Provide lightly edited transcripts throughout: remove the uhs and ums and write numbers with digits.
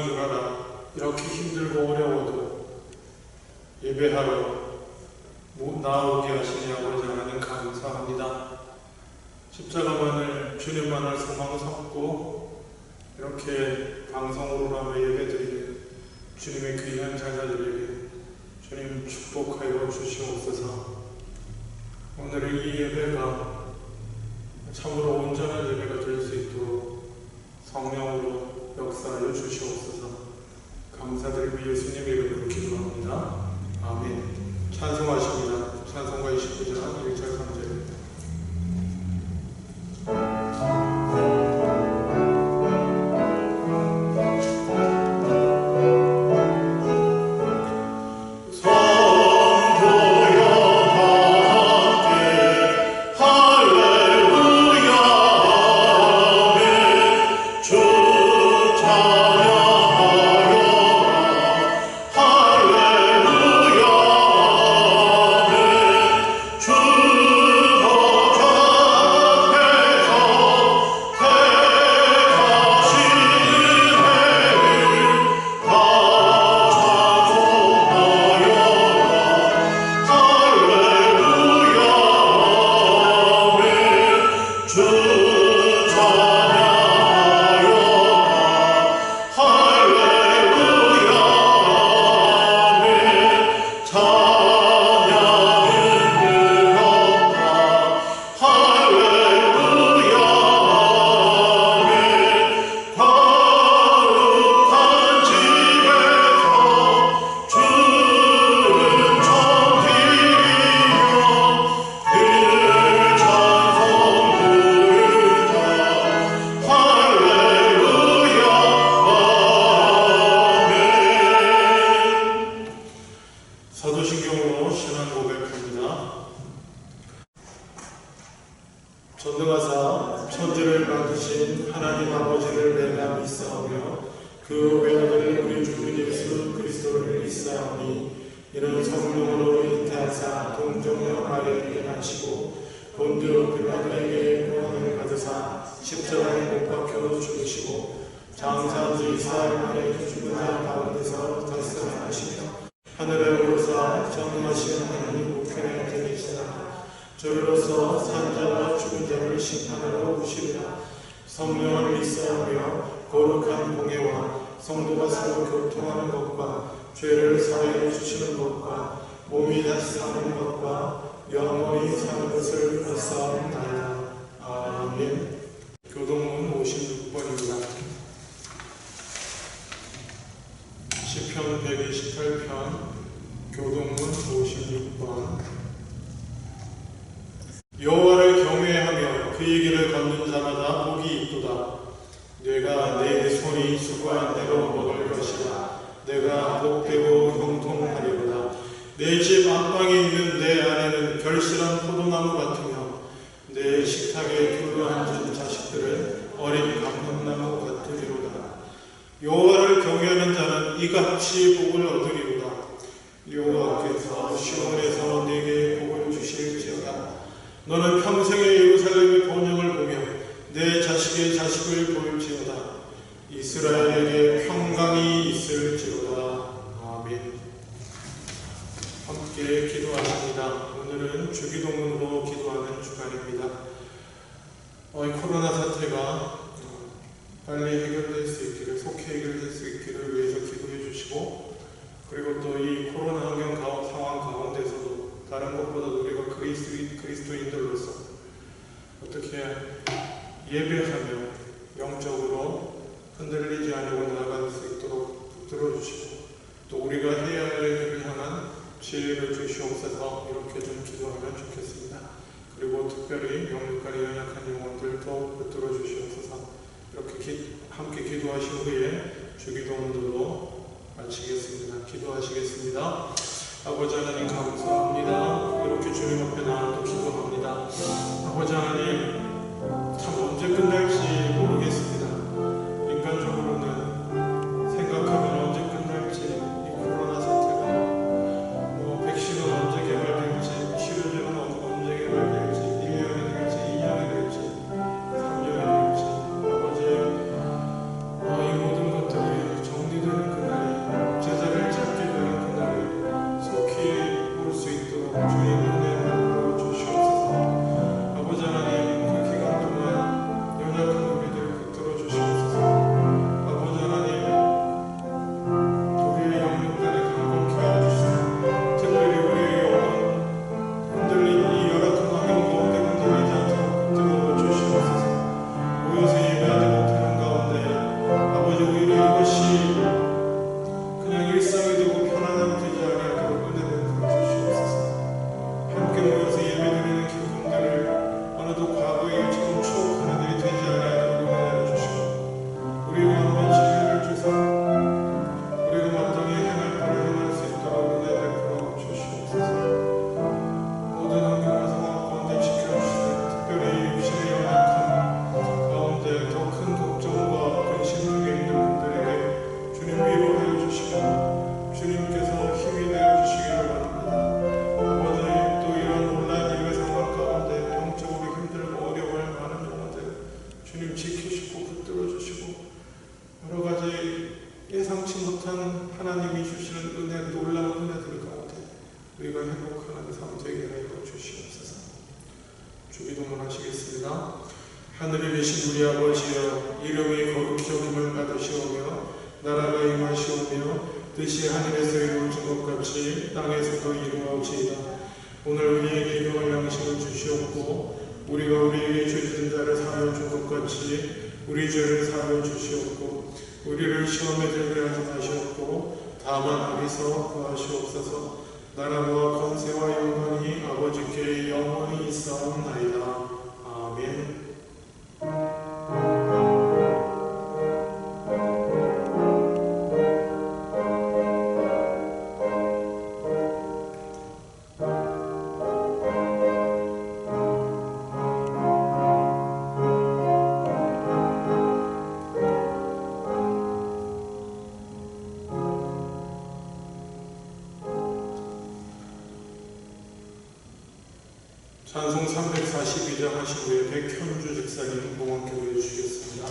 구원이 가라. 이렇게 힘들고 어려워도 예배하러 나오게 하시니 아버지 하나님 감사합니다. 십자가만을 주님만을 소망 삼고 이렇게 방송으로나마 예배드리는 주님의 귀한 자녀들에게 주님 축복하여 주시옵소서. 오늘의 이 예배가 참으로 온전한 예배가 될 수 있도록 성령으로 역사하여 주시옵소서. 감사드리고 예수님의 이름으로 기도합니다. 아멘. 찬송하십니다. 찬송가 29장 1절 3절입니다. 사도신경으로 신앙 고백합니다. 전능하사 천지를 만드신 하나님 아버지를 내가 믿사오며 그 외아들 우리 주 예수 그리스도를 믿사오니 이는 성령으로 잉태하사 동정녀 마리아에게 낳으시고 본디오 빌라도에게 고난을 받으사 십자가에 못 박혀 죽으시고 장사지 이스라엘 만에 죽은 자 가운데서 다시 살아나시며 하늘에 오르사 전능하신 하나님 우편에 앉으시다. 저로서 산자와 죽은 자를 심판하러 오시리라. 성령을 믿사오며 거룩한 공예와 성도가 서로 교통하는 것과 죄를 사하여 주시는 것과 몸이 다시 사는 것과 영원히 사는 것을 믿사옵나이다. 아멘. 교동문 56번입니다. 시편 128편 교동문 56번. 여호와를 경외하며 그의 길을 걷는 자마다 복이 있도다. 내가 내 손이 수고한 대로 먹을 것이라. 내가 복되고 형통하리로다. 내 집 안방에 있는 내 아내는 결실한 포도나무 같으며 내 식탁에 둘러앉은 자식들은 어린 감람나무 같으리로다. 여호와를 경외하는 자는 이같이 복을 얻으리로다. 여호와께서 시온에서 내게 복을 주실지어다. 너는 평생에 예루살렘의 번영을 보며 내 자식의 자식을 볼지어다. 이스라엘에게 평강이 있을지어다. 아멘. 함께 기도하십니다. 오늘은 주기도문으로 기도하는 주간입니다. 코로나 사태가 빨리 해결될 수 있기를, 속히 해결될 수 있기를 위해서 기도해 주시고, 그리고 또 이 코로나 환경 상황 가운데서도 다른 것보다 우리가 그리스도인들로서 어떻게 예배하며 영적으로 흔들리지 않고 나아갈 수 있도록 들어주시고, 또 우리가 해야 할 일을 향한 지혜를 주시옵소서. 이렇게 좀 기도하면 좋겠습니다. 그리고 특별히 영육간의 연약한 영혼들도 붙들어 주시옵소서. 이렇게 함께 기도하신 후에 주기도문으로 마치겠습니다. 기도하시겠습니다. 아버지 하나님 감사합니다. 이렇게 주님 앞에 나와도 기도합니다. 아버지 하나님, 참 언제 끝날지 모르겠습니다. 인간적으로는 생각하면 언제 끝날지, 이 코로나 사태가 백신은 언제 개발될지, 치료제는 언제 개발될지, 1년이 될지 2년이 될지 3년이 될지, 아버지 이 모든 것들이 정리될 못한 하나님이 주시는 은혜, 놀라운 은혜들 가운데 우리가 행복한 삶 되게 하여 주시옵소서. 주기도문 하시겠습니다. 하늘에 계신 우리 아버지여, 이름이 거룩히 여김을 받으시오며 나라가 임하시오며 뜻이 하늘에서 이루어진 것 같이 땅에서도 이루어지이다. 오늘 우리에게 일용할 양식을 주시옵고 우리가 우리에게 죄진 자를 사하여 준 것 같이 우리 죄를 사하여 주시옵고 우리를 시험에 들게 하지 마시옵고 다만 악에서 구하시옵소서. 나라와 권세와 영광이 아버지께 영원히 있사옵나이다. 아멘. 찬송 342장 하신 후에 백현주 집사님 봉헌 기도해 주시겠습니다.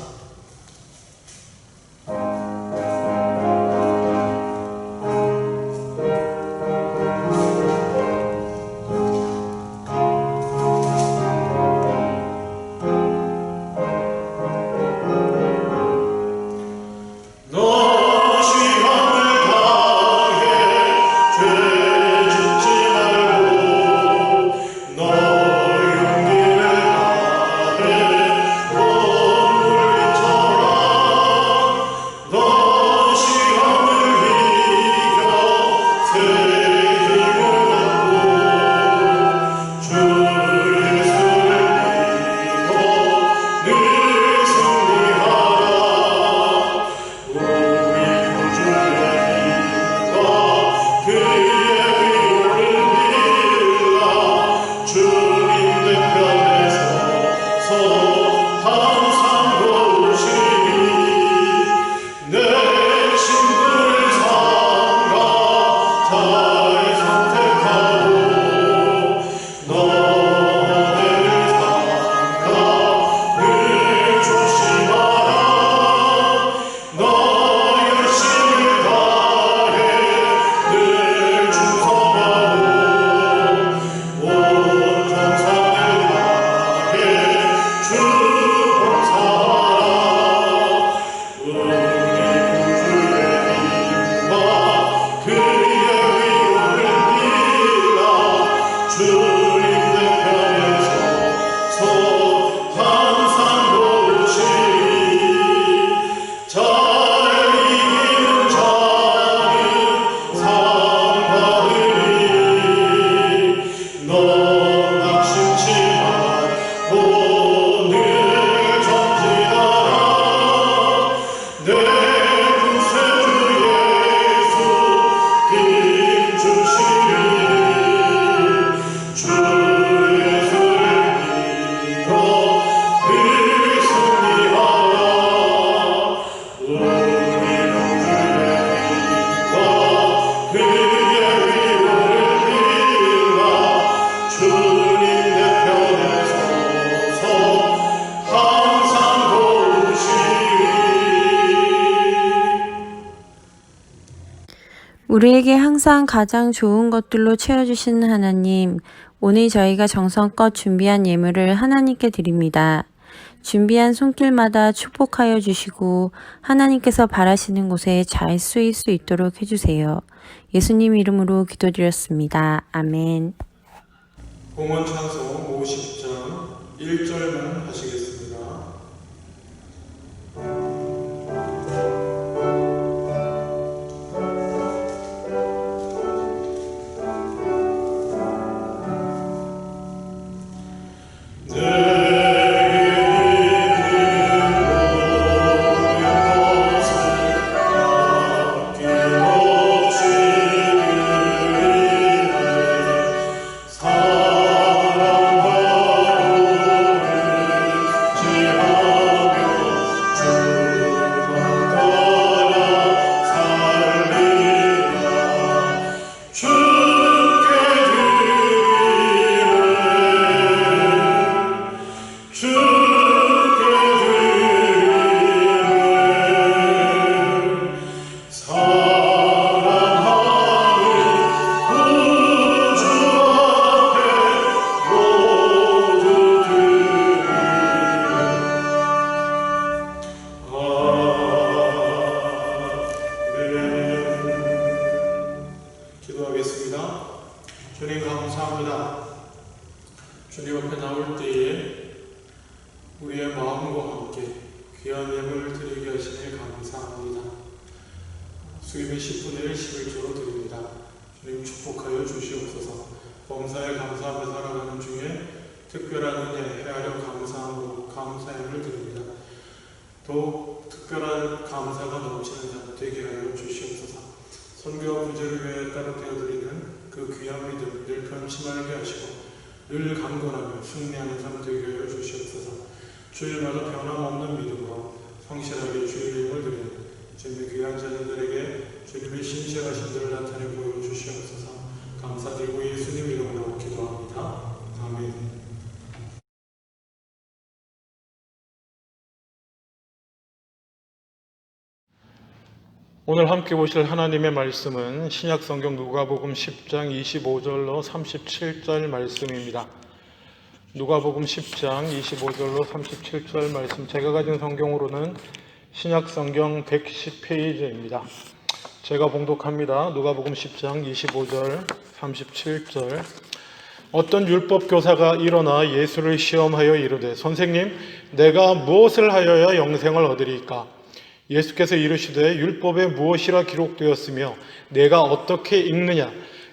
우리에게 항상 가장 좋은 것들로 채워주시는 하나님, 오늘 저희가 정성껏 준비한 예물을 하나님께 드립니다. 준비한 손길마다 축복하여 주시고 하나님께서 바라시는 곳에 잘 쓰일 수 있도록 해주세요. 예수님 이름으로 기도드렸습니다. 아멘. 봉헌 찬송 50장 1절만 하시겠습니다. 기도하겠습니다. 주님 감사합니다. 주님 앞에 나올 때에 우리의 마음과 함께 귀한 예물을 드리게 하시니 감사합니다. 수임의 10분의 1 11조로 드립니다. 주님 축복하여 주시옵소서. 범사에 감사하며 살아가는 중에 특별한 은혜 헤아려 감사함으로 감사함을 드립니다. 더욱 특별한 감사가 넘치는 자 되게 하여 주시옵소서. 선교와 구제를 위해 따뜻하여 드리는 그 귀한 믿음 늘 변치 말게 하시고 늘 강건하며 승리하는 삶 되게 하여 주시옵소서. 주일마다 변함없는 믿음으로 성실하게 주의 이름을 드리는 주님의 귀한 자녀들에게 주님의 신실하심들을 나타내 보여주시옵소서. 감사드리고 예수님 이름으로 기도합니다. 아멘. 오늘 함께 보실 하나님의 말씀은 신약성경 누가복음 10장 25절로 37절 말씀입니다. 누가복음 10장 25절로 37절 말씀, 제가 가진 성경으로는 신약성경 110페이지입니다. 제가 봉독합니다. 누가복음 10장 25절 37절. 어떤 율법교사가 일어나 예수를 시험하여 이르되 선생님, 내가 무엇을 하여야 영생을 얻으리이까? 예수께서 이르시되 율법에 무엇이라 기록되었으며 내가 어떻게 읽느냐?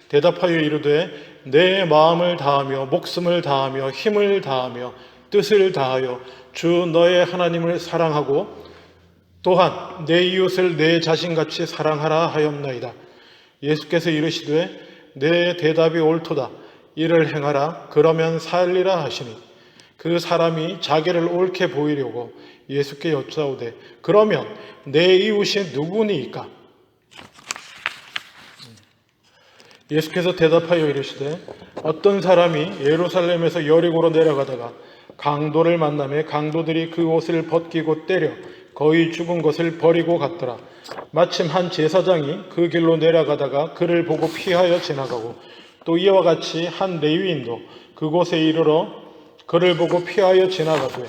대답하여 이르되 내 마음을 다하며 목숨을 다하며 힘을 다하며 뜻을 다하여 주 너의 하나님을 사랑하고 또한 내 이웃을 내 자신같이 사랑하라 하였나이다. 예수께서 이르시되 내 대답이 옳도다. 이를 행하라. 그러면 살리라 하시니 그 사람이 자기를 옳게 보이려고 예수께 여짜오되 그러면 내 이웃이 누구니이까? 예수께서 대답하여 이르시되 어떤 사람이 예루살렘에서 여리고로 내려가다가 강도를 만나매 강도들이 그 옷을 벗기고 때려 거의 죽은 것을 버리고 갔더라. 마침 한 제사장이 그 길로 내려가다가 그를 보고 피하여 지나가고 또 이와 같이 한 레위인도 그곳에 이르러 그를 보고 피하여 지나가되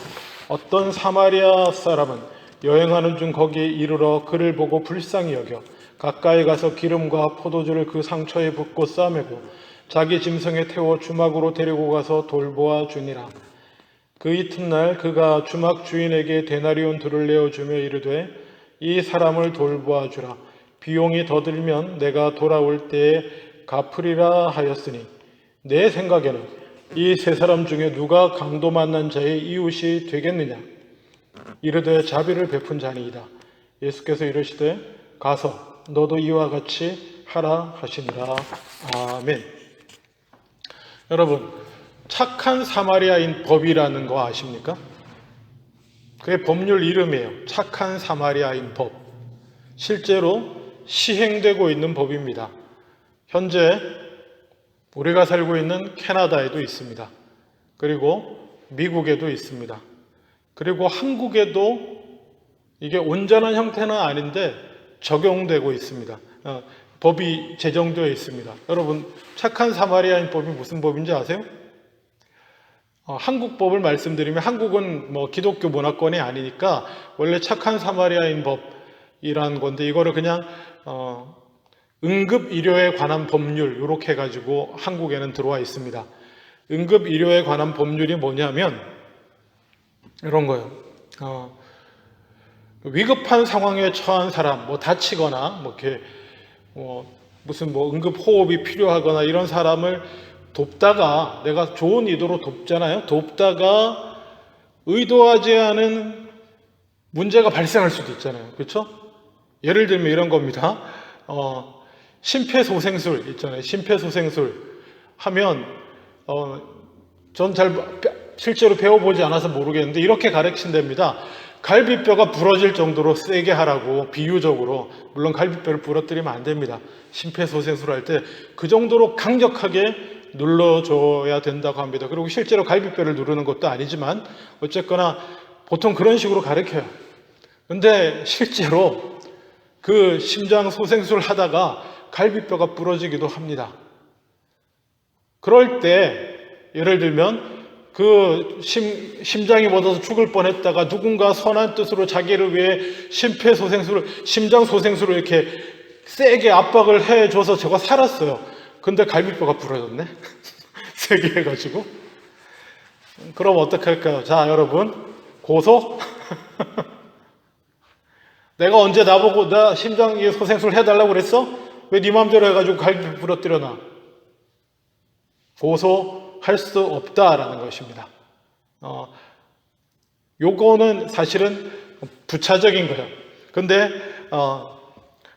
어떤 사마리아 사람은 여행하는 중 거기에 이르러 그를 보고 불쌍히 여겨 가까이 가서 기름과 포도주를 그 상처에 붓고 싸매고 자기 짐승에 태워 주막으로 데리고 가서 돌보아 주니라. 그 이튿날 그가 주막 주인에게 데나리온 둘을 내어주며 이르되 이 사람을 돌보아 주라. 비용이 더 들면 내가 돌아올 때에 갚으리라 하였으니 내 생각에는 이 세 사람 중에 누가 강도 만난 자의 이웃이 되겠느냐? 이르되 자비를 베푼 자니이다. 예수께서 이르시되 가서 너도 이와 같이 하라 하시니라. 아멘. 여러분, 착한 사마리아인 법이라는 거 아십니까? 그게 법률 이름이에요. 착한 사마리아인 법. 실제로 시행되고 있는 법입니다. 현재 우리가 살고 있는 캐나다에도 있습니다. 그리고 미국에도 있습니다. 그리고 한국에도 이게 온전한 형태는 아닌데 적용되고 있습니다. 법이 제정되어 있습니다. 여러분, 착한 사마리아인 법이 무슨 법인지 아세요? 한국 법을 말씀드리면 한국은 기독교 문화권이 아니니까 원래 착한 사마리아인 법이라는 건데 이거를 그냥 응급의료에 관한 법률 이렇게 해가지고 한국에는 들어와 있습니다. 응급의료에 관한 법률이 뭐냐면 이런 거예요. 위급한 상황에 처한 사람, 다치거나 이렇게 무슨 응급호흡이 필요하거나 이런 사람을 돕다가 내가 좋은 의도로 돕잖아요. 돕다가 의도하지 않은 문제가 발생할 수도 있잖아요. 그렇죠? 예를 들면 이런 겁니다. 심폐소생술 있잖아요. 심폐소생술 하면 전 실제로 배워보지 않아서 모르겠는데 이렇게 가르친답니다. 갈비뼈가 부러질 정도로 세게 하라고. 비유적으로. 물론 갈비뼈를 부러뜨리면 안 됩니다. 심폐소생술 할 때 그 정도로 강력하게 눌러줘야 된다고 합니다. 그리고 실제로 갈비뼈를 누르는 것도 아니지만 어쨌거나 보통 그런 식으로 가르쳐요. 근데 실제로 그 심장소생술 하다가 갈비뼈가 부러지기도 합니다. 그럴 때 예를 들면 그 심장이 멎어서 죽을 뻔했다가 누군가 선한 뜻으로 자기를 위해 심폐소생술을, 심장소생술을 이렇게 세게 압박을 해줘서 제가 살았어요. 근데 갈비뼈가 부러졌네. 3개 해가지고. 그럼 어떻게 할까요? 자, 여러분, 고소? 내가 언제 나보고 나 심장 소생술 해달라고 그랬어? 왜 네 마음대로 해가지고 갈비 부러뜨려 놔? 고소할 수 없다라는 것입니다. 요거는 사실은 부차적인 거예요. 근데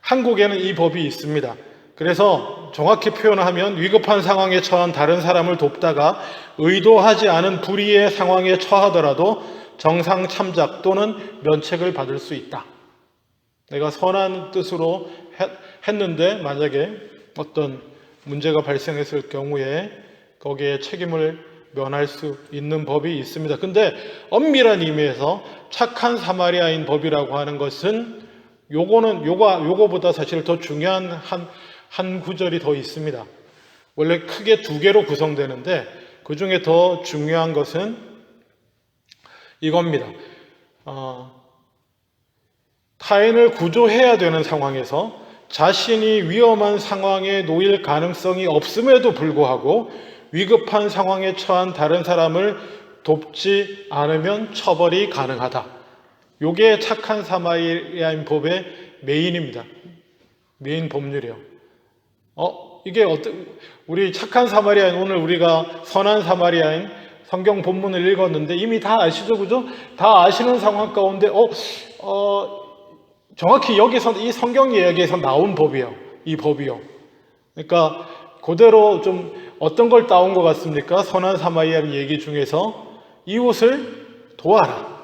한국에는 이 법이 있습니다. 그래서 정확히 표현하면 위급한 상황에 처한 다른 사람을 돕다가 의도하지 않은 불의의 상황에 처하더라도 정상 참작 또는 면책을 받을 수 있다. 내가 선한 뜻으로 했는데 만약에 어떤 문제가 발생했을 경우에 거기에 책임을 면할 수 있는 법이 있습니다. 근데 엄밀한 의미에서 착한 사마리아인 법이라고 하는 것은 요거보다 사실 더 중요한 한 구절이 더 있습니다. 원래 크게 2개로 구성되는데 그 중에 더 중요한 것은 이겁니다. 타인을 구조해야 되는 상황에서 자신이 위험한 상황에 놓일 가능성이 없음에도 불구하고 위급한 상황에 처한 다른 사람을 돕지 않으면 처벌이 가능하다. 이게 착한 사마리아인 법의 메인입니다. 메인 법률이요. 이게 우리 착한 사마리아인, 오늘 우리가 선한 사마리아인 성경 본문을 읽었는데 이미 다 아시죠, 그죠? 다 아시는 상황 가운데 정확히 여기서 이 성경 이야기에서 나온 법이에요. 이 법이요. 그러니까 그대로 좀 어떤 걸 따온 것 같습니까? 선한 사마리아 얘기 중에서 이웃을 도와라.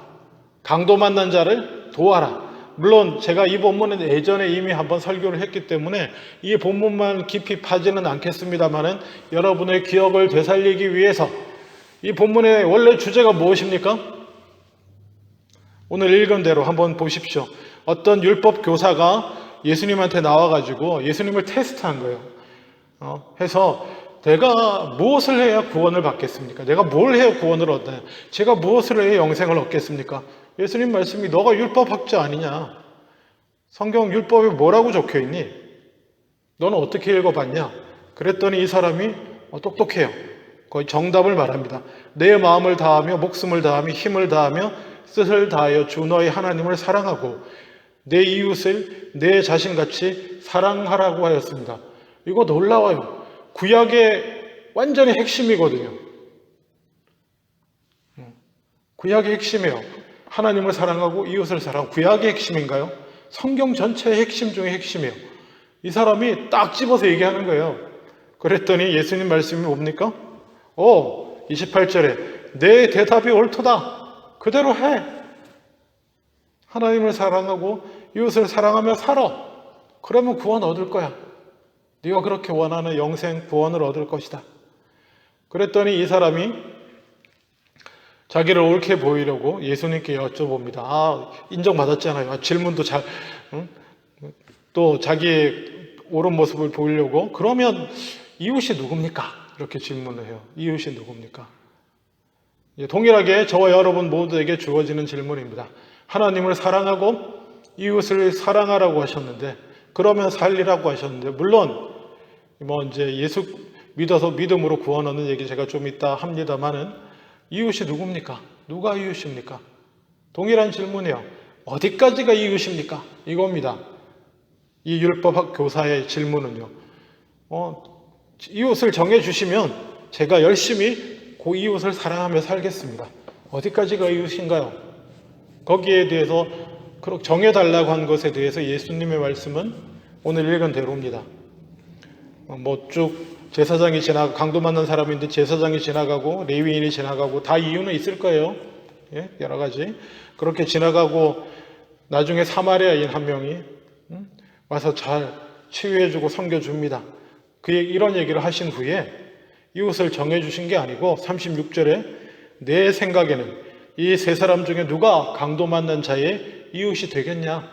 강도 만난 자를 도와라. 물론 제가 이 본문은 예전에 이미 한번 설교를 했기 때문에 이 본문만 깊이 파지는 않겠습니다만은 여러분의 기억을 되살리기 위해서 이 본문의 원래 주제가 무엇입니까? 오늘 읽은 대로 한번 보십시오. 어떤 율법 교사가 예수님한테 나와가지고 예수님을 테스트한 거예요. 해서 내가 무엇을 해야 구원을 받겠습니까? 내가 뭘 해야 구원을 얻나요? 제가 무엇을 해야 영생을 얻겠습니까? 예수님 말씀이 너가 율법학자 아니냐? 성경 율법에 뭐라고 적혀있니? 너는 어떻게 읽어봤냐? 그랬더니 이 사람이 똑똑해요. 거의 정답을 말합니다. 내 마음을 다하며 목숨을 다하며 힘을 다하며 뜻을 다하여 주 너의 하나님을 사랑하고 내 이웃을 내 자신같이 사랑하라고 하였습니다. 이거 놀라워요. 구약의 완전히 핵심이거든요. 구약의 핵심이에요. 하나님을 사랑하고 이웃을 사랑하고. 구약의 핵심인가요? 성경 전체의 핵심 중에 핵심이에요. 이 사람이 딱 집어서 얘기하는 거예요. 그랬더니 예수님 말씀이 뭡니까? 28절에 내 대답이 옳도다. 그대로 해. 하나님을 사랑하고 이웃을 사랑하며 살아. 그러면 구원 얻을 거야. 네가 그렇게 원하는 영생 구원을 얻을 것이다. 그랬더니 이 사람이 자기를 옳게 보이려고 예수님께 여쭤봅니다. 인정받았잖아요. 질문도 또 자기의 옳은 모습을 보이려고. 그러면 이웃이 누굽니까? 이렇게 질문을 해요. 이웃이 누굽니까? 동일하게 저와 여러분 모두에게 주어지는 질문입니다. 하나님을 사랑하고 이웃을 사랑하라고 하셨는데, 그러면 살리라고 하셨는데, 물론 이제 예수 믿어서 믿음으로 구원 얻는 얘기 제가 좀 이따 합니다만은 이웃이 누굽니까? 누가 이웃입니까? 동일한 질문이에요. 어디까지가 이웃입니까? 이겁니다. 이 율법 교사의 질문은요. 이웃을 정해주시면 제가 열심히 그 이웃을 사랑하며 살겠습니다. 어디까지가 이웃인가요? 거기에 대해서 정해달라고 한 것에 대해서 예수님의 말씀은 오늘 읽은 대로입니다. 쭉 제사장이 강도 만난 사람인데 제사장이 지나가고 레위인이 지나가고 다 이유는 있을 거예요. 여러 가지. 그렇게 지나가고 나중에 사마리아인 한 명이 와서 잘 치유해주고 섬겨줍니다. 이런 얘기를 하신 후에 이웃을 정해주신 게 아니고 36절에 내 생각에는 이 세 사람 중에 누가 강도 만난 자의 이웃이 되겠냐?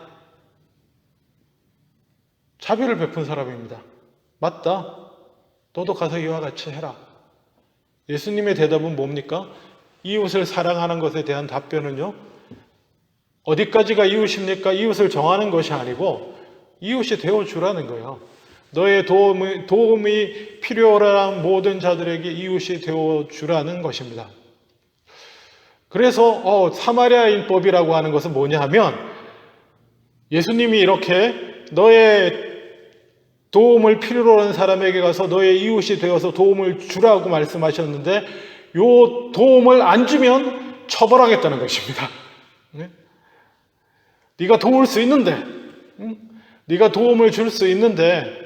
자비를 베푼 사람입니다. 맞다. 너도 가서 이와 같이 해라. 예수님의 대답은 뭡니까? 이웃을 사랑하는 것에 대한 답변은요. 어디까지가 이웃입니까? 이웃을 정하는 것이 아니고 이웃이 되어주라는 거예요. 너의 도움이 필요한 모든 자들에게 이웃이 되어주라는 것입니다. 그래서 사마리아인법이라고 하는 것은 뭐냐 하면 예수님이 이렇게 너의 도움을 필요로 하는 사람에게 가서 너의 이웃이 되어서 도움을 주라고 말씀하셨는데 요 도움을 안 주면 처벌하겠다는 것입니다. 네가 도울 수 있는데, 네가 도움을 줄 수 있는데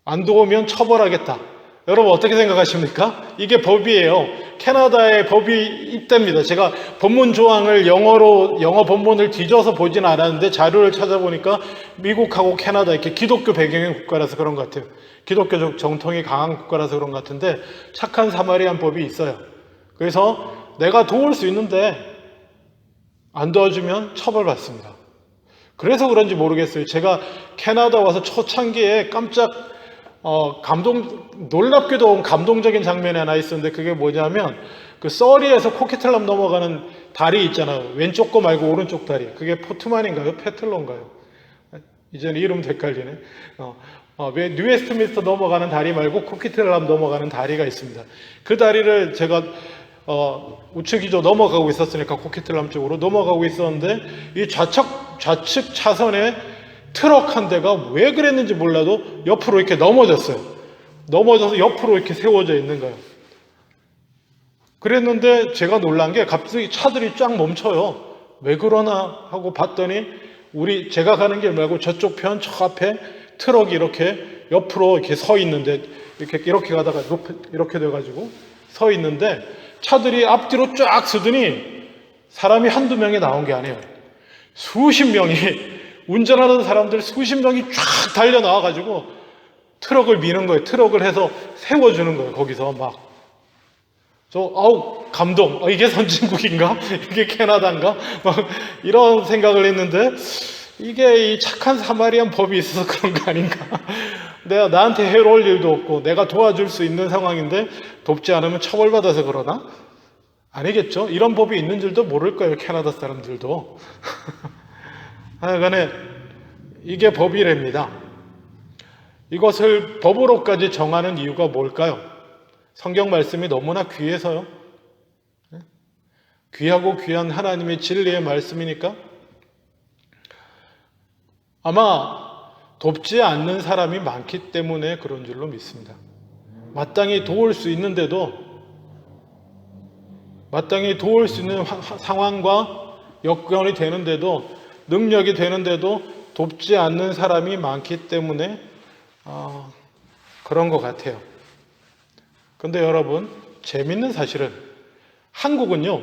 안 도우면 처벌하겠다. 여러분 어떻게 생각하십니까? 이게 법이에요. 캐나다의 법이 있답니다. 제가 법문 조항을 영어 본문을 뒤져서 보진 않았는데 자료를 찾아보니까 미국하고 캐나다 이렇게 기독교 배경의 국가라서 그런 것 같아요. 기독교적 정통이 강한 국가라서 그런 것 같은데 착한 사마리안 법이 있어요. 그래서 내가 도울 수 있는데 안 도와주면 처벌받습니다. 그래서 그런지 모르겠어요. 제가 캐나다 와서 초창기에 깜짝 놀랍게도 감동적인 장면이 하나 있었는데 그게 뭐냐면 그 서리에서 코키틀람 넘어가는 다리 있잖아요. 왼쪽 거 말고 오른쪽 다리. 그게 포트만인가요? 페틀로인가요? 이제는 이름도 헷갈리네. 뉴웨스트민스터 넘어가는 다리 말고 코키틀람 넘어가는 다리가 있습니다. 그 다리를 제가 우측이죠. 넘어가고 있었으니까 코키틀람 쪽으로 넘어가고 있었는데 이 좌측 차선에 트럭 한 대가 왜 그랬는지 몰라도 옆으로 이렇게 넘어졌어요. 넘어져서 옆으로 이렇게 세워져 있는 거예요. 그랬는데 제가 놀란 게 갑자기 차들이 쫙 멈춰요. 왜 그러나 하고 봤더니 제가 가는 길 말고 저쪽 편 저 앞에 트럭이 이렇게 옆으로 이렇게 서 있는데 이렇게 가다가 이렇게 돼가지고 서 있는데 차들이 앞뒤로 쫙 서더니 사람이 한두 명이 나온 게 아니에요. 수십 명이 운전하는 사람들 수십 명이 쫙 달려 나와가지고 트럭을 미는 거예요. 트럭을 해서 세워주는 거예요. 거기서 막. 감동. 이게 선진국인가? 이게 캐나다인가? 막 이런 생각을 했는데 이게 이 착한 사마리안 법이 있어서 그런 거 아닌가? 내가 나한테 해로울 일도 없고 내가 도와줄 수 있는 상황인데 돕지 않으면 처벌받아서 그러나? 아니겠죠? 이런 법이 있는 줄도 모를 거예요. 캐나다 사람들도. 하여간에 이게 법이랍니다. 이것을 법으로까지 정하는 이유가 뭘까요? 성경 말씀이 너무나 귀해서요. 귀하고 귀한 하나님의 진리의 말씀이니까 아마 돕지 않는 사람이 많기 때문에 그런 줄로 믿습니다. 마땅히 도울 수 있는데도 마땅히 도울 수 있는 상황과 여건이 되는데도 능력이 되는데도 돕지 않는 사람이 많기 때문에 그런 것 같아요. 근데 여러분 재밌는 사실은 한국은요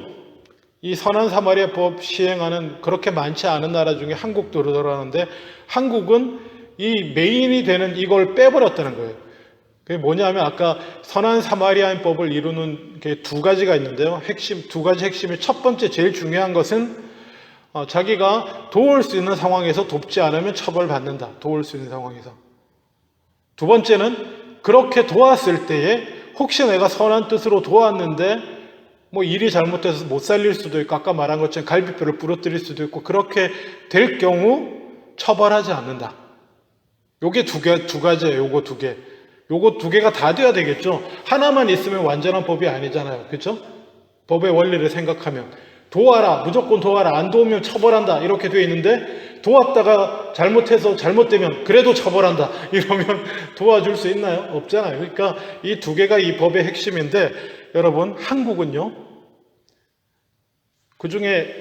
이 선한 사마리아법 시행하는 그렇게 많지 않은 나라 중에 한국도 그러는데 한국은 이 메인이 되는 이걸 빼버렸다는 거예요. 그게 뭐냐면 아까 선한 사마리아인법을 이루는 게 두 가지가 있는데요. 두 가지 핵심이 첫 번째 제일 중요한 것은 자기가 도울 수 있는 상황에서 돕지 않으면 처벌받는다. 도울 수 있는 상황에서. 두 번째는 그렇게 도왔을 때에 혹시 내가 선한 뜻으로 도왔는데 일이 잘못돼서 못 살릴 수도 있고 아까 말한 것처럼 갈비뼈를 부러뜨릴 수도 있고 그렇게 될 경우 처벌하지 않는다. 요게 두 가지예요. 요거 두 개. 요거 두 개가 다 돼야 되겠죠. 하나만 있으면 완전한 법이 아니잖아요. 그렇죠? 법의 원리를 생각하면 도와라, 무조건 도와라, 안 도우면 처벌한다 이렇게 돼 있는데 도왔다가 잘못되면 그래도 처벌한다 이러면 도와줄 수 있나요? 없잖아요. 그러니까 이 두 개가 이 법의 핵심인데 여러분 한국은요 그 중에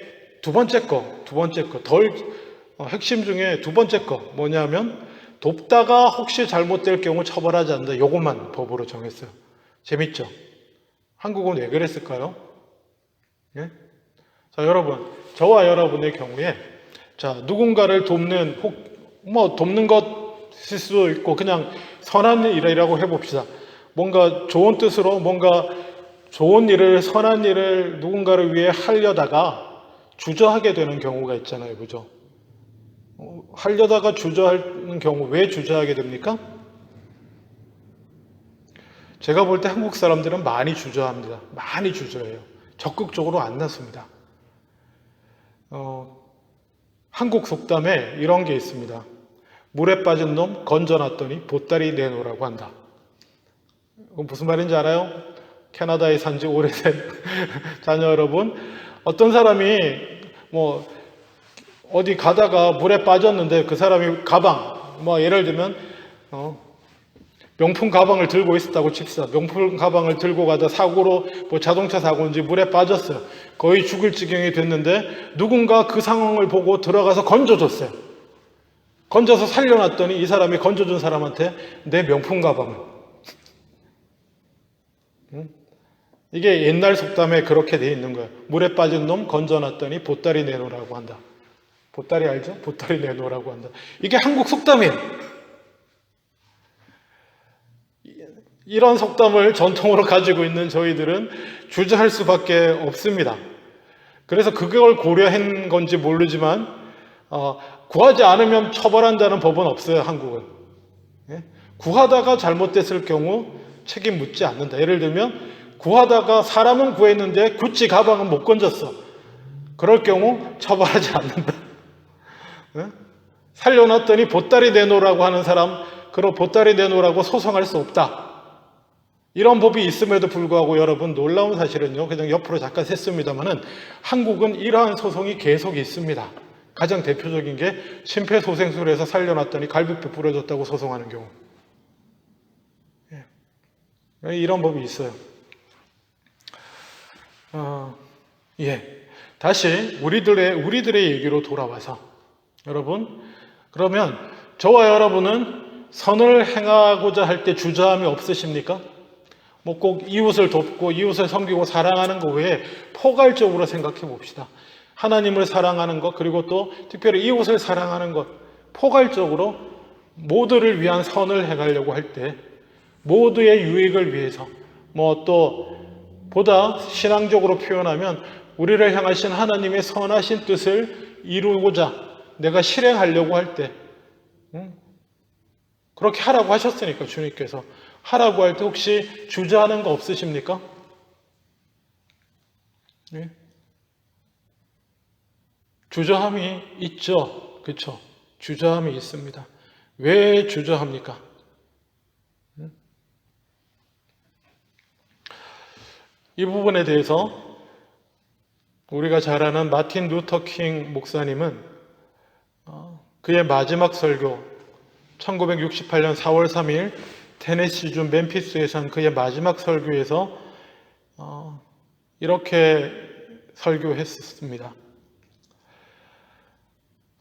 두 번째 거 핵심 중에 두 번째 거 뭐냐면 돕다가 혹시 잘못될 경우 처벌하지 않는다. 요것만 법으로 정했어요. 재밌죠? 한국은 왜 그랬을까요? 예? 자, 여러분, 저와 여러분의 경우에 누군가를 돕는 돕는 것일 수도 있고 그냥 선한 일이라고 해봅시다. 뭔가 좋은 뜻으로 뭔가 좋은 일을 선한 일을 누군가를 위해 하려다가 주저하게 되는 경우가 있잖아요. 그죠? 하려다가 주저하는 경우 왜 주저하게 됩니까? 제가 볼 때 한국 사람들은 많이 주저합니다. 많이 주저해요. 적극적으로 안 나섭니다. 한국 속담에 이런 게 있습니다. 물에 빠진 놈 건져놨더니 보따리 내놓으라고 한다. 그건 무슨 말인지 알아요? 캐나다에 산지 오래된 자녀 여러분, 어떤 사람이 뭐 어디 가다가 물에 빠졌는데 그 사람이 가방, 뭐 예를 들면 명품 가방을 들고 있었다고 칩시다. 명품 가방을 들고 가다 사고로 뭐 자동차 사고인지 물에 빠졌어요. 거의 죽을 지경이 됐는데 누군가 그 상황을 보고 들어가서 건져줬어요. 건져서 살려놨더니 이 사람이 건져준 사람한테 내 명품 가방을. 이게 옛날 속담에 그렇게 돼 있는 거예요. 물에 빠진 놈 건져놨더니 보따리 내놓으라고 한다. 보따리 알죠? 보따리 내놓으라고 한다. 이게 한국 속담이에요. 이런 속담을 전통으로 가지고 있는 저희들은 주저할 수밖에 없습니다. 그래서 그걸 고려한 건지 모르지만 구하지 않으면 처벌한다는 법은 없어요. 한국은. 구하다가 잘못됐을 경우 책임 묻지 않는다. 예를 들면 구하다가 사람은 구했는데 구찌 가방은 못 건졌어. 그럴 경우 처벌하지 않는다. 살려놨더니 보따리 내놓으라고 하는 사람, 그럼 보따리 내놓으라고 소송할 수 없다. 이런 법이 있음에도 불구하고 여러분, 놀라운 사실은요, 그냥 옆으로 잠깐 샜습니다만은 한국은 이러한 소송이 계속 있습니다. 가장 대표적인 게 심폐소생술에서 살려놨더니 갈비뼈 부러졌다고 소송하는 경우. 이런 법이 있어요. 다시 우리들의 얘기로 돌아와서 여러분, 그러면 저와 여러분은 선을 행하고자 할 때 주저함이 없으십니까? 뭐 꼭 이웃을 돕고 이웃을 섬기고 사랑하는 것 외에 포괄적으로 생각해 봅시다. 하나님을 사랑하는 것, 그리고 또 특별히 이웃을 사랑하는 것, 포괄적으로 모두를 위한 선을 행하려고 할 때 모두의 유익을 위해서, 뭐 또 보다 신앙적으로 표현하면 우리를 향하신 하나님의 선하신 뜻을 이루고자 내가 실행하려고 할 때, 그렇게 하라고 하셨으니까 주님께서 하라고 할 때 혹시 주저하는 거 없으십니까? 네? 주저함이 있죠. 그렇죠? 주저함이 있습니다. 왜 주저합니까? 이 부분에 대해서 우리가 잘 아는 마틴 루터 킹 목사님은 그의 마지막 설교, 1968년 4월 3일 테네시주 멤피스에서 한 그의 마지막 설교에서 이렇게 설교했습니다.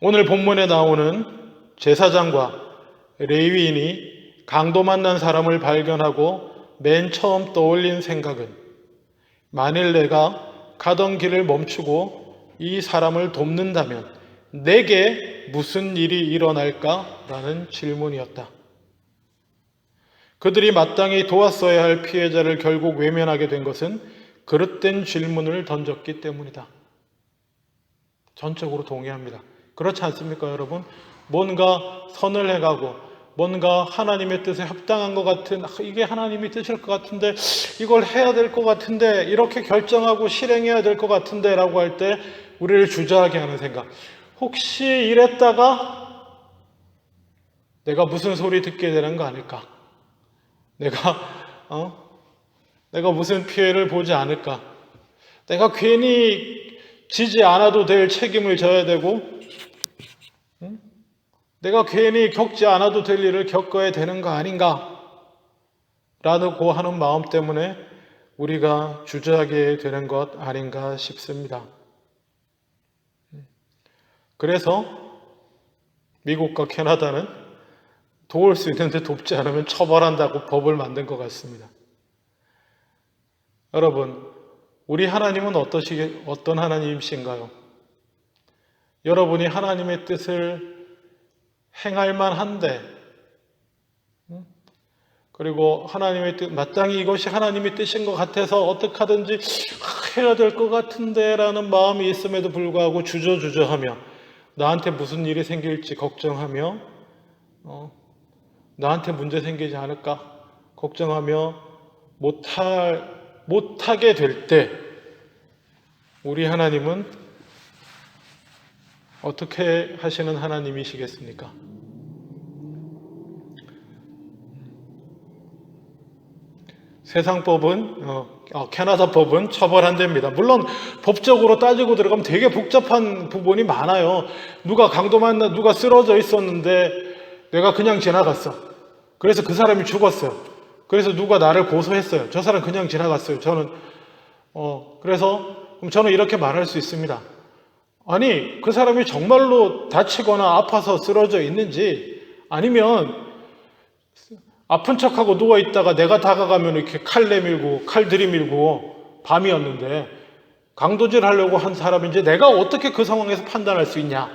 오늘 본문에 나오는 제사장과 레위인이 강도 만난 사람을 발견하고 맨 처음 떠올린 생각은, 만일 내가 가던 길을 멈추고 이 사람을 돕는다면 내게 무슨 일이 일어날까라는 질문이었다. 그들이 마땅히 도왔어야 할 피해자를 결국 외면하게 된 것은 그릇된 질문을 던졌기 때문이다. 전적으로 동의합니다. 그렇지 않습니까, 여러분? 뭔가 선을 해가고 뭔가 하나님의 뜻에 합당한 것 같은, 이게 하나님의 뜻일 것 같은데, 이걸 해야 될 것 같은데, 이렇게 결정하고 실행해야 될 것 같은데 라고 할 때 우리를 주저하게 하는 생각. 혹시 이랬다가 내가 무슨 소리 듣게 되는 거 아닐까? 내가 무슨 피해를 보지 않을까? 내가 괜히 지지 않아도 될 책임을 져야 되고, 내가 괜히 겪지 않아도 될 일을 겪어야 되는 거 아닌가? 라고 하는 마음 때문에 우리가 주저하게 되는 것 아닌가 싶습니다. 그래서 미국과 캐나다는 도울 수 있는데 돕지 않으면 처벌한다고 법을 만든 것 같습니다. 여러분, 우리 하나님은 어떤 하나님이신가요? 여러분이 하나님의 뜻을 행할 만한데, 그리고 하나님의 뜻, 마땅히 이것이 하나님의 뜻인 것 같아서 어떻게 하든지 해야 될 것 같은데 라는 마음이 있음에도 불구하고 주저하며 나한테 무슨 일이 생길지 걱정하며 나한테 문제 생기지 않을까 걱정하며 못하게 될 때 우리 하나님은 어떻게 하시는 하나님이시겠습니까? 세상법은 캐나다법은 처벌한답니다. 물론 법적으로 따지고 들어가면 되게 복잡한 부분이 많아요. 누가 강도 만나 누가 쓰러져 있었는데 내가 그냥 지나갔어. 그래서 그 사람이 죽었어요. 그래서 누가 나를 고소했어요. 저 사람 그냥 지나갔어요. 그래서 저는 이렇게 말할 수 있습니다. 아니, 그 사람이 정말로 다치거나 아파서 쓰러져 있는지, 아니면 아픈 척하고 누워있다가 내가 다가가면 이렇게 칼 내밀고 칼 들이밀고 밤이었는데 강도질 하려고 한 사람인지 내가 어떻게 그 상황에서 판단할 수 있냐,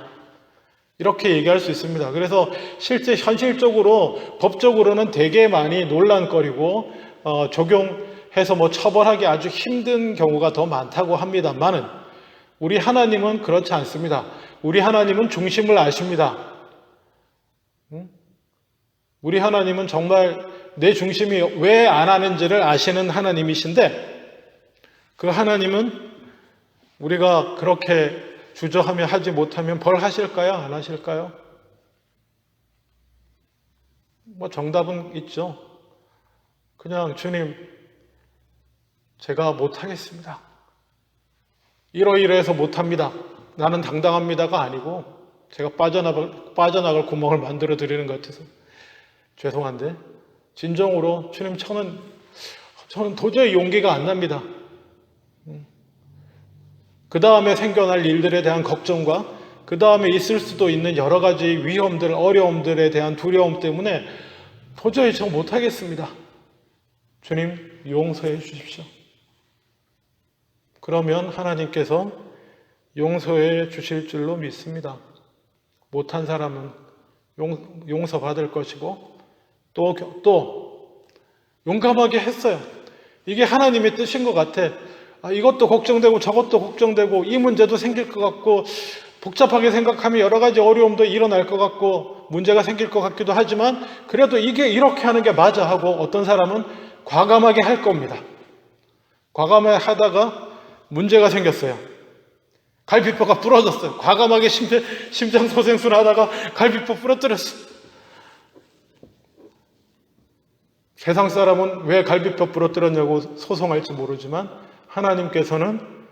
이렇게 얘기할 수 있습니다. 그래서 실제 현실적으로 법적으로는 되게 많이 논란거리고 적용해서 처벌하기 아주 힘든 경우가 더 많다고 합니다만은 우리 하나님은 그렇지 않습니다. 우리 하나님은 중심을 아십니다. 우리 하나님은 정말 내 중심이 왜 안 하는지를 아시는 하나님이신데, 그 하나님은 우리가 그렇게 주저하며 하지 못하면 벌하실까요? 안 하실까요? 정답은 있죠. 그냥 주님, 제가 못하겠습니다. 이러이러해서 못합니다. 나는 당당합니다가 아니고 제가 빠져나갈 구멍을 만들어 드리는 것 같아서 죄송한데 진정으로 주님, 저는 도저히 용기가 안 납니다. 그 다음에 생겨날 일들에 대한 걱정과 그 다음에 있을 수도 있는 여러 가지 위험들, 어려움들에 대한 두려움 때문에 도저히 저 못하겠습니다. 주님, 용서해 주십시오. 그러면 하나님께서 용서해 주실 줄로 믿습니다. 못한 사람은 용서받을 것이고 또 용감하게 했어요. 이게 하나님의 뜻인 것 같아. 이것도 걱정되고 저것도 걱정되고 이 문제도 생길 것 같고 복잡하게 생각하면 여러 가지 어려움도 일어날 것 같고 문제가 생길 것 같기도 하지만 그래도 이게 이렇게 하는 게 맞아 하고 어떤 사람은 과감하게 할 겁니다. 과감하게 하다가 문제가 생겼어요. 갈비뼈가 부러졌어요. 과감하게 심장소생술 하다가 갈비뼈 부러뜨렸어. 세상 사람은 왜 갈비뼈 부러뜨렸냐고 소송할지 모르지만 하나님께서는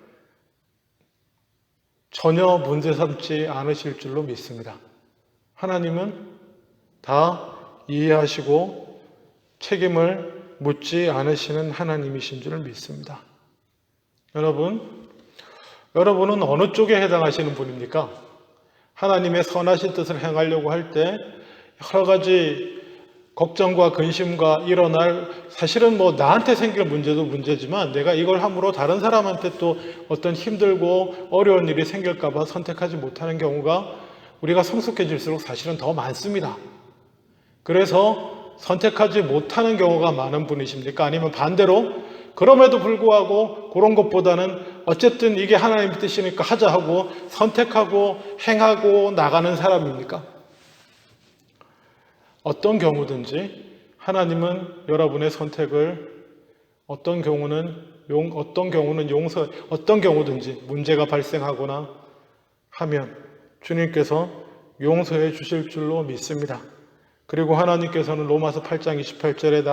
전혀 문제 삼지 않으실 줄로 믿습니다. 하나님은 다 이해하시고 책임을 묻지 않으시는 하나님이신 줄 믿습니다. 여러분은 어느 쪽에 해당하시는 분입니까? 하나님의 선하신 뜻을 행하려고 할 때 여러 가지 걱정과 근심과 일어날, 사실은 나한테 생길 문제도 문제지만 내가 이걸 함으로 다른 사람한테 또 어떤 힘들고 어려운 일이 생길까봐 선택하지 못하는 경우가 우리가 성숙해질수록 사실은 더 많습니다. 그래서 선택하지 못하는 경우가 많은 분이십니까? 아니면 반대로 그럼에도 불구하고 그런 것보다는 어쨌든 이게 하나님의 뜻이니까 하자 하고 선택하고 행하고 나가는 사람입니까? 어떤 경우든지 하나님은 여러분의 선택을 어떤 경우는 용서, 어떤 경우든지 문제가 발생하거나 하면 주님께서 용서해 주실 줄로 믿습니다. 그리고 하나님께서는 로마서 8장 28절에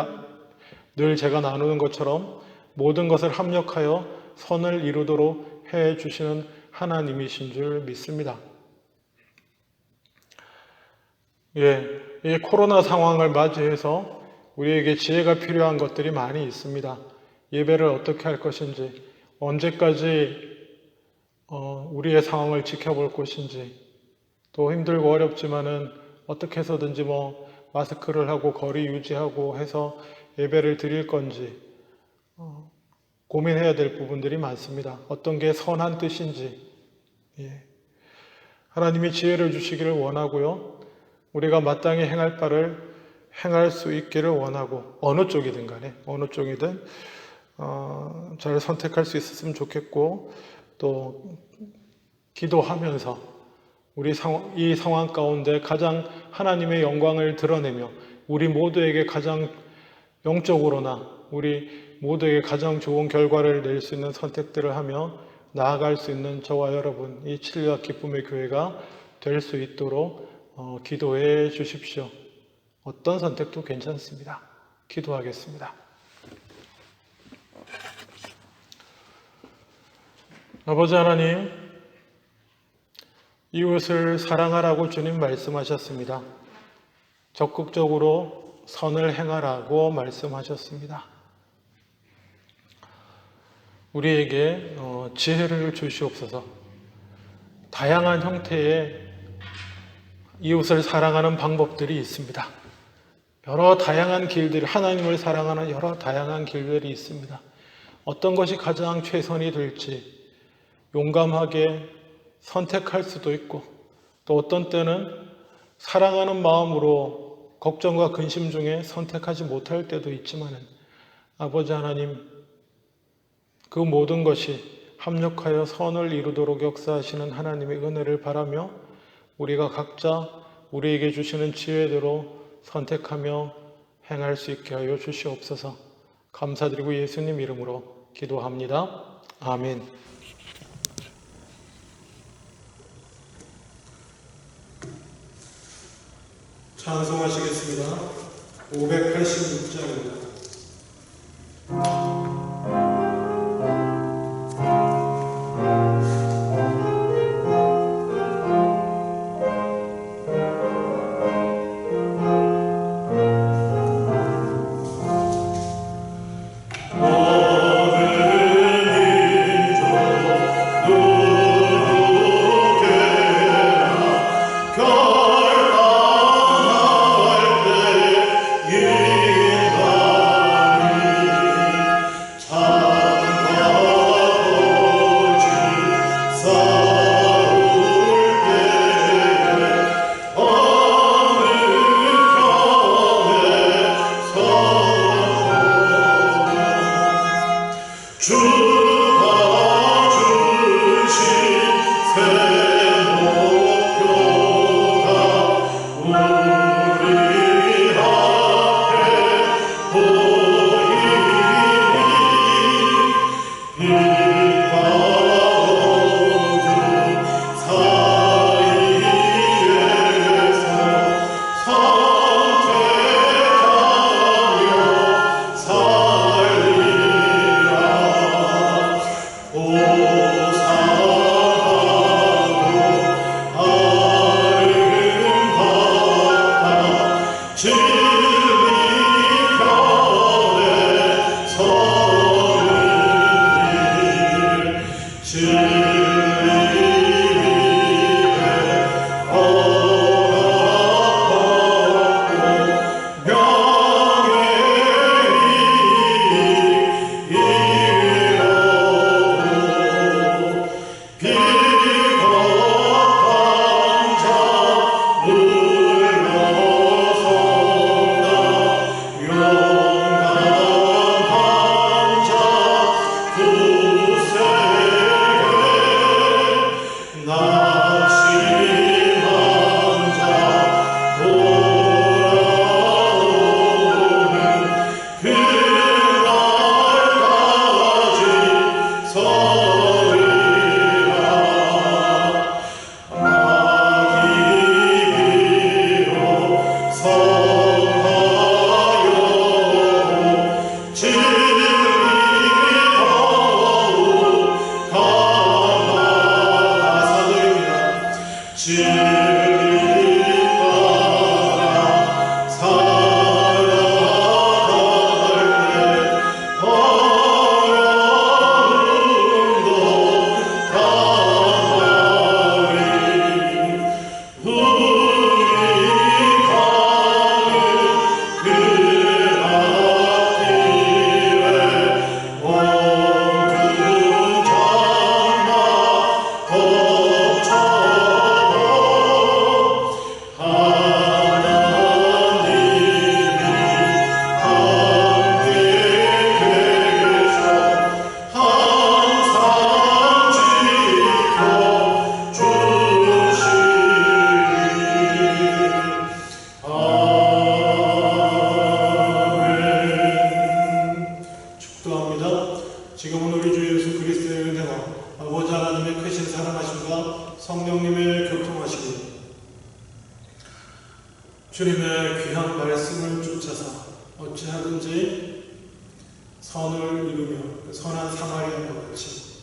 늘 제가 나누는 것처럼 모든 것을 합력하여 선을 이루도록 해 주시는 하나님이신 줄 믿습니다. 이 코로나 상황을 맞이해서 우리에게 지혜가 필요한 것들이 많이 있습니다. 예배를 어떻게 할 것인지, 언제까지 우리의 상황을 지켜볼 것인지, 또 힘들고 어렵지만은 어떻게 해서든지 마스크를 하고 거리 유지하고 해서 예배를 드릴 건지 고민해야 될 부분들이 많습니다. 어떤 게 선한 뜻인지. 하나님이 지혜를 주시기를 원하고요. 우리가 마땅히 행할 바를 행할 수 있기를 원하고 어느 쪽이든 간에 잘 선택할 수 있었으면 좋겠고 또 기도하면서 이 상황 가운데 가장 하나님의 영광을 드러내며 우리 모두에게 가장 영적으로나 우리 모두에게 가장 좋은 결과를 낼 수 있는 선택들을 하며 나아갈 수 있는 저와 여러분, 이 진리와 기쁨의 교회가 될 수 있도록 기도해 주십시오. 어떤 선택도 괜찮습니다. 기도하겠습니다. 아버지 하나님, 이웃을 사랑하라고 주님 말씀하셨습니다. 적극적으로 선을 행하라고 말씀하셨습니다. 우리에게 지혜를 주시옵소서. 다양한 형태의 이웃을 사랑하는 방법들이 있습니다. 여러 다양한 길들, 하나님을 사랑하는 여러 다양한 길들이 있습니다. 어떤 것이 가장 최선이 될지 용감하게 선택할 수도 있고, 또 어떤 때는 사랑하는 마음으로 걱정과 근심 중에 선택하지 못할 때도 있지만, 아버지 하나님, 그 모든 것이 합력하여 선을 이루도록 역사하시는 하나님의 은혜를 바라며 우리가 각자 우리에게 주시는 지혜대로 선택하며 행할 수 있게 하여 주시옵소서. 감사드리고 예수님 이름으로 기도합니다. 아멘. 찬송하시겠습니다. 586장입니다. 주님의 귀한 말씀을 쫓아서 어찌하든지 선을 이루며 선한 사마리아와 같이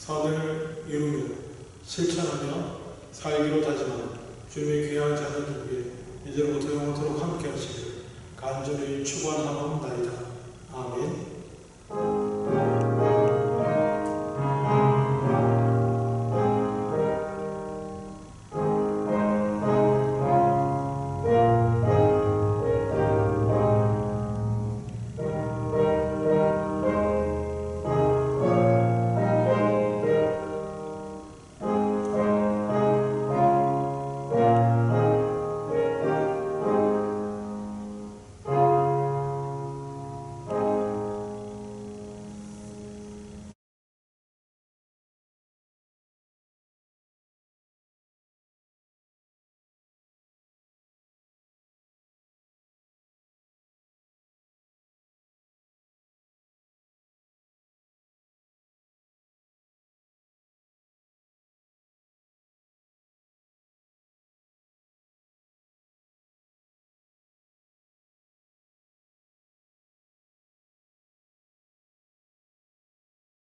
선을 이루며 실천하며 살기로 다짐하는 주님의 귀한 자녀들에게 이제로부터 영원토록 함께 하시길 간절히 축원하옵나이다. 아멘.